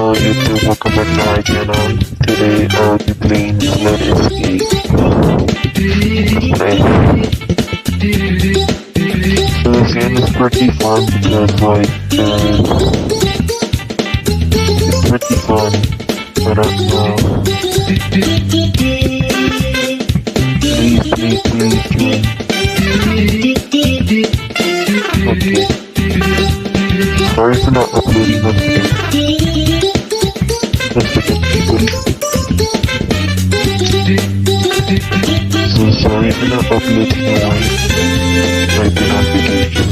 Hello YouTube, welcome back to my channel. Today I'll be playing Let Escape. Okay. So this game is pretty fun because it's pretty fun. I don't know. Please join. Okay. Sorry for not uploading once again. So sorry for not uploading more. I've been on vacation.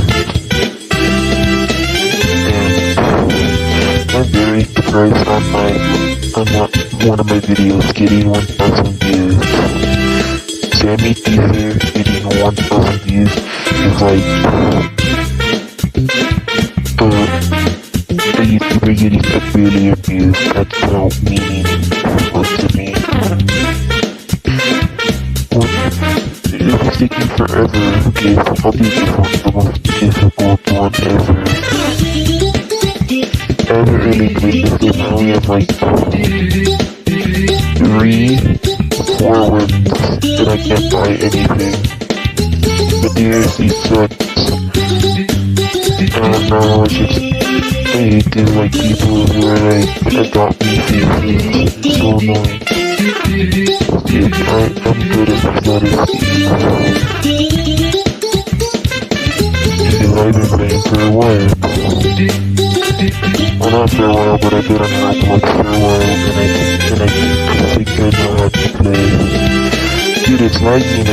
And I'm very surprised on one of my videos getting 1,000 views. Sammy Teaser getting 1,000 views is like a YouTuber getting a billion views. That's how meaningful to me. It was taking forever. Okay, so I'll do this one, the most difficult one ever. I haven't really played this game. I only have like 4 wins, and I can't buy anything. The DLC sucks. I don't know, it's just, I hate these like people who are like adopt me faces. It's so annoying. Dude, I'm good at that because I've been playing for a while. Well, not for a while, but I've been on Roblox for a while, and I think I know how to play. Dude, it's lagging.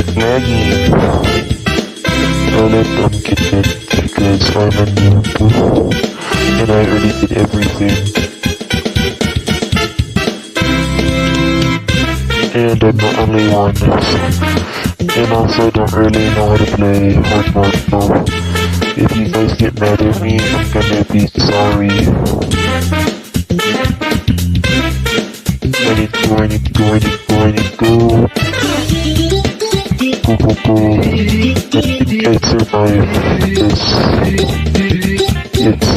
I'll let them get it because I'm a noob, and I already did everything. And I'm the only one, and also I don't really know how to play hard mode, so if you guys get mad at me, I'm gonna be sorry. I need to go. Go. I think I survived this. It's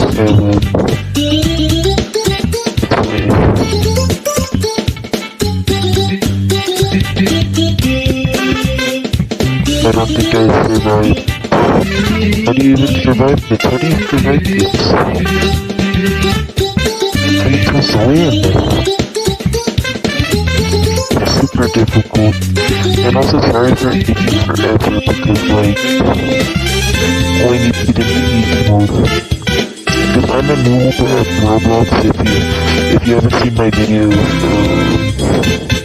I don't think I survived. How do you even survive this? How do you survive this? How are you supposed to win? It's super difficult. And also sorry for taking forever because like all I need to get into easy mode. Because I'm a noob at Roblox. If you haven't seen my videos,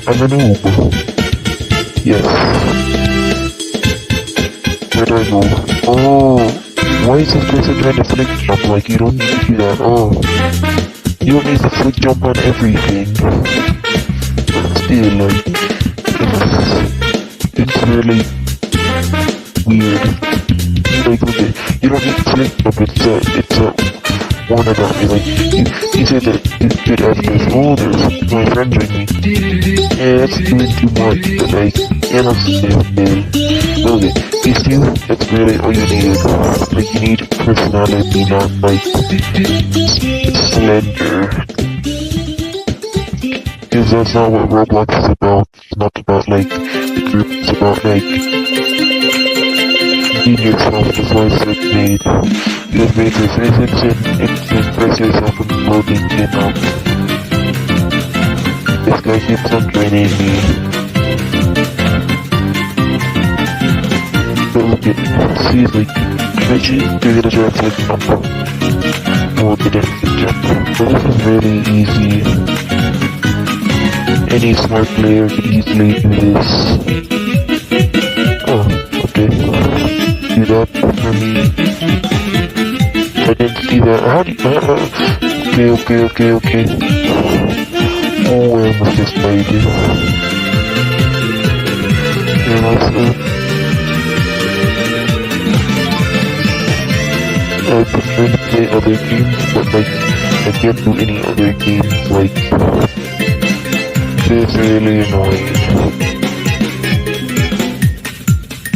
I'm a noob. Yes. Where do I go? Oh, why is this person trying to flick jump? Like, you don't need to do that. Oh, you don't need to flick jump on everything. But still, like, it's really weird. Like, look at, you don't need to flick jump. It's a one about me. Like, you said that you could have this. Oh, there's my friend joining me. Yeah, that's doing too much. But like, yeah, that's okay. These two, that's really all you need. Like, you need personality, not like slender. Because that's not what Roblox is about. It's not about like the group, it's about like being yourself. That's why it's like made. You have made your physics and express yourself in loading and this guy keeps on draining me. But look at, see, like, actually, they're gonna try to flick jump. Oh, they didn't flick jump. So this is really easy. Any smart player could easily do this. Oh, okay. Do that for me. I didn't see that. How do you, okay. Oh, I almost just played it. Yeah, that's I prefer to play other games, but like, I can't do any other games, like, it's really annoying.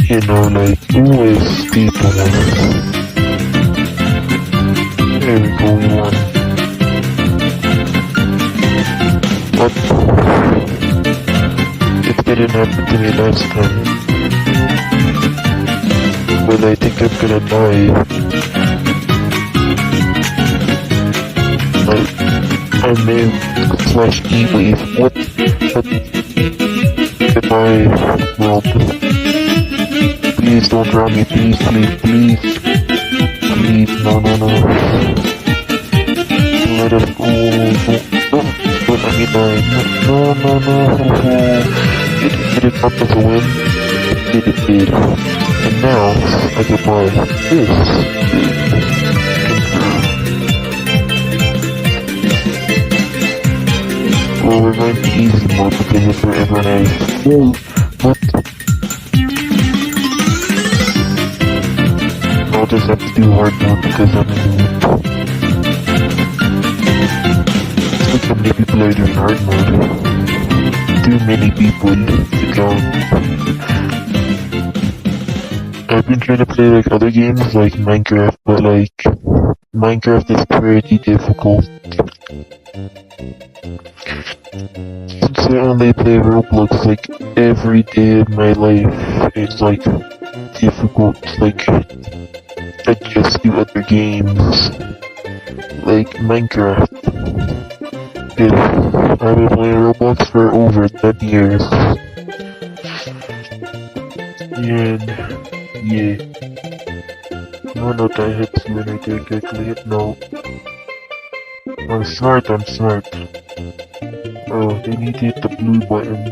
You know, like, always people. There we go, we won. didn't happen to me last time. Well, I think I'm gonna die. I may slash E-wave. What? Goodbye, world. Please don't drown me, please, please, please. Please, no. Let us go. Don't let me die. No. Did it not as a win? It did. And now, I can buy this. Well, we're going to easy mode because it's for everyone else. Oh, what? I'll just have to do hard mode because I'm in the mood. Look how many people are doing hard mode. Too many people to count. I've been trying to play like other games like Minecraft, but like Minecraft is pretty difficult. Since I only play Roblox like every day of my life, it's like difficult to like adjust to other games like Minecraft. I've been playing Roblox for over 10 years. And yeah. No, not I hit you when I did quickly. No. I'm smart. Oh, they need to hit the blue button.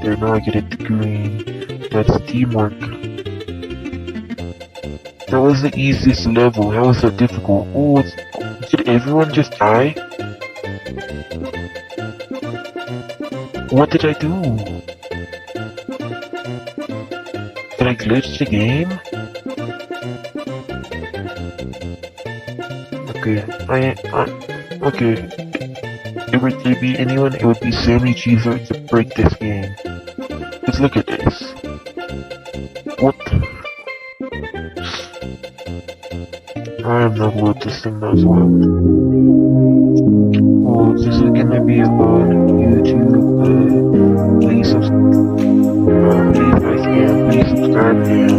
They're not gonna hit the green. That's teamwork. That was the easiest level. How was that difficult? Oh, did everyone just die? What did I do? Did I glitch the game? Okay, okay. If it would be anyone, it would be Sammy Cheeser to break this game. Just look at this. What? I am not allowed to sing as well. Oh, this is gonna be on YouTube. Please subscribe. Please subscribe.